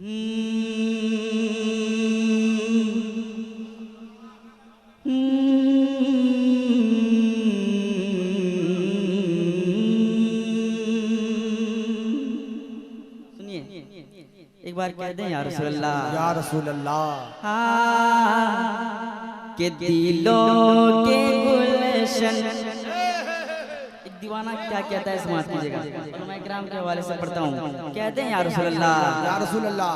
एक बार कह दें या रसूल अल्लाह, या रसूल अल्लाह। के दिलों के गुलशन। एक दीवाना क्या कहता है समाज कीजिएगा, उलमा इकराम के हवाले से पढ़ता हूँ। कहते हैं या रसूल अल्लाह, या रसूल अल्लाह।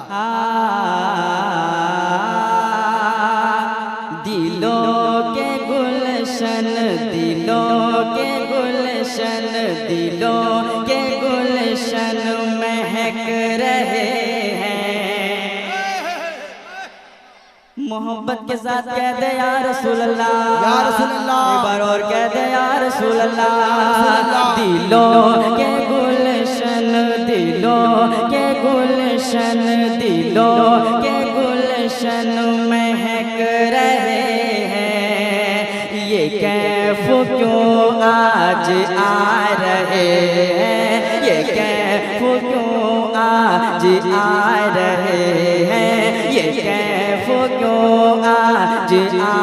दिलों के गुलशन, दिलों के गुलशन, दिलों के गुलशन महक रहे हैं। मोहब्बत के साथ कह दे या रसूल अल्लाह, या रसूल अल्लाह। एक बार और कह दे या रसूल अल्लाह। दिलों के गुलशन, दिलों के गुलशन, दिलों के गुलशन महक रहे हैं। ये कैफ क्यों आज आ रहे हैं, ये कैफ क्यों आज आ रहे हैं, ये कैफ क्यों आज आ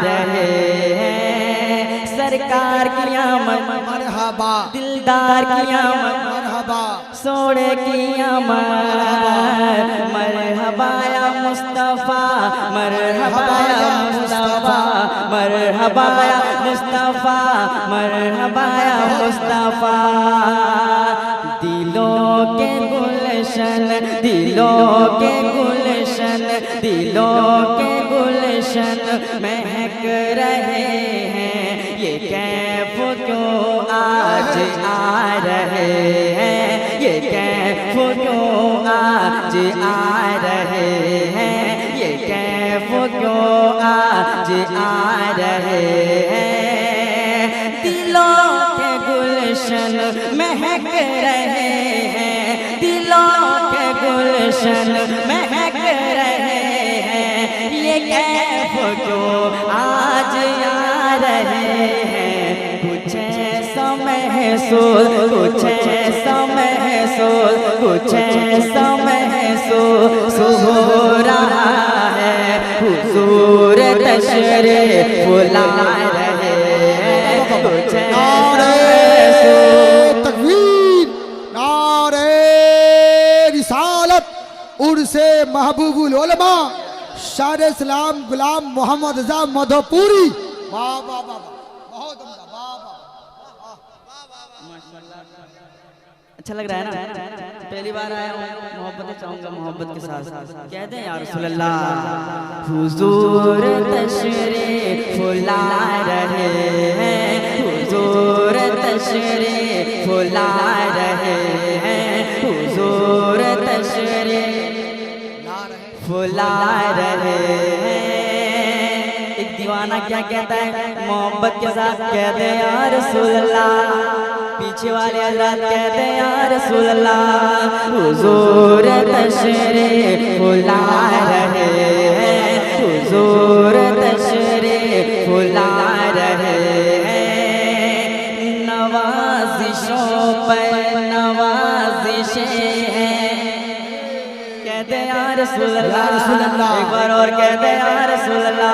रहे हैं। सरकार की आमद मरहबा, दिलदार की आमद मरहबा, सोने की आमद। मरहबा या मुस्तफा, मरहबा या मुस्तफा, मरहबा या मुस्तफा, मरहबा या मुस्तफा। दिलों के गुलशन, दिलों के गुलशन, दिलों के गुलशन महक रहे हैं। ये कैफ क्यों आज आ रहे हैं, ये कैफ क्यों आज आ रहे हैं, ये कैफ क्यों आज आ रहे हैं। दिलों के गुलशन महक रहे हैं, दिलों के गुलशन महक रहे हैं। ये कैफ क्यों आज आ रहे हैं। कुछ ऐसा महसूस, कुछ ऐसा महसूस, कुछ ऐसा महसूस हो रहा है। हुजूर तशरीफ ला रहे हैं। कुछ नारे तकबीर, नारे रिसालत, उर्से महबूबुल उलमा शार इस्लाम गुलाम मोहम्मद रजा मधोपुरी। वाह वाह वाह, बहुत उम्दा, वाह वाह। अच्छा लग रहा है ना? पहली बार आया हूँ, मोहब्बत चाहूंगा मोहब्बत के साथ। कहते हैं या रसूल अल्लाह, हुजूर तशरीफ ला रहे हैं, हुजूर तशरीफ ला रहे हैं, हुजूर तशरीफ ला रहे हैं। एक दीवाना क्या कहता है मोहब्बत के साथ? कहते हैं या रसूल अल्लाह। पीछे वाले हज़रात कहते हैं या रसूल अल्लाह, हुजूर तशरीफ ला रहे हैं, हुजूर तशरीफ ला रहे हैं। नवाज़िशों पर नवाज़िशें हैं। कहते हैं या रसूल अल्लाह, एक बार और कहते हैं या रसूल अल्लाह।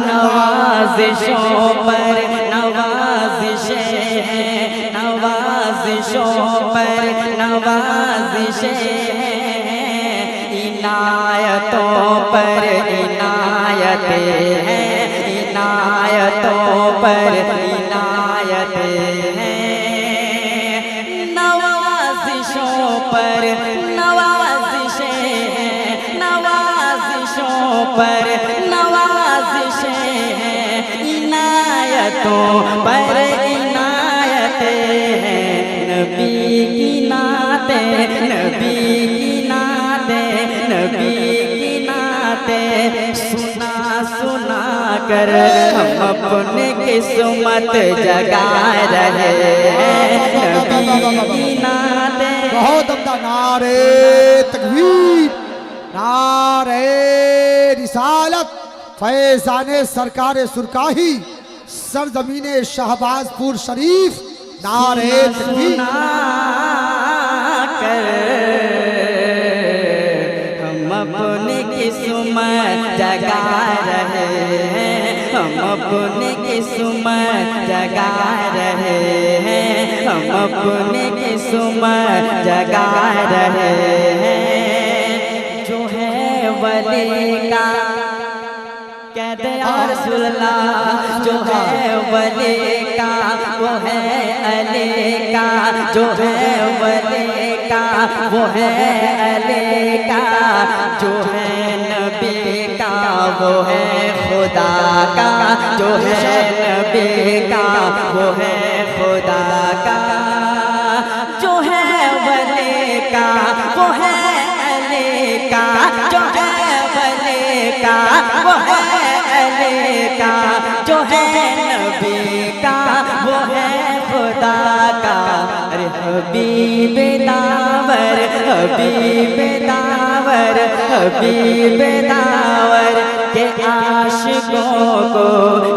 नवाज़िशों पर नवाज़िशें हैं, नवाज़िशों पर नवाज़िशें हैं। इनायतों पर इनायतें हैं, इनायतों पर इनायतें हैं। नवाज़िशों पर नवाज़िशें हैं, नवाज़िशों पर नवाज़िशें हैं। इनायतों पर इनायतें हैं। नबी की नाते, नबी की नाते, नबी की नाते सुना सुना कर हम अपने किस्मत जगा रहे हैं। नबी की नाते। बहुत उम्दा, नारे तकबीर, नारे रिसालत, फैज़ाने सरकार सुरकाही, सरजमीने शहबाजपुर शरीफ। नारे तकबीर। कर हम अपनी किस्मत जगा रहे हैं, हम अपनी किस्मत जगा रहे हैं, हम अपनी किस्मत जगा रहे हैं। जो है वली का कहते या रसूल अल्लाह, जो है वली का वो है अली का, जो है वली का वो है अली का, जो है नबी का वो है खुदा का, जो है नबी का वो है खुदा का, जो है वली का वो है अली का, जो है वली का वो है अली का, जो है नबी का वो है खुदा का। अरे हबीब दावर, हबीब दावर, हबीब दावर के आशिकों को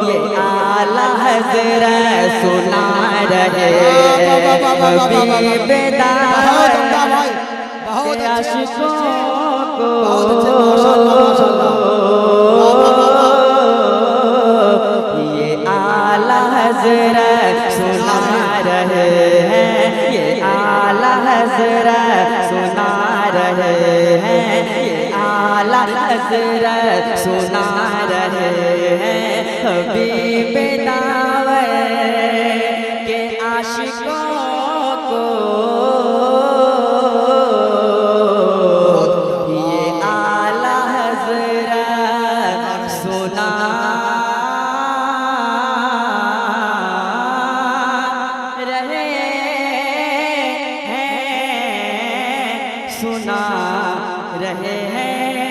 ये आला हज़रत सुना रहे। हबीब दावर के आशिकों को ये आला हज़रत सुना रहे हैं, ये आला हज़रत सुना रहे हैं, ये आला हज़रत सुना रहे हैं। हबीब दावर के आशिकों को ये आला हज़रत सुना रहे हैं, सुना रहे हैं।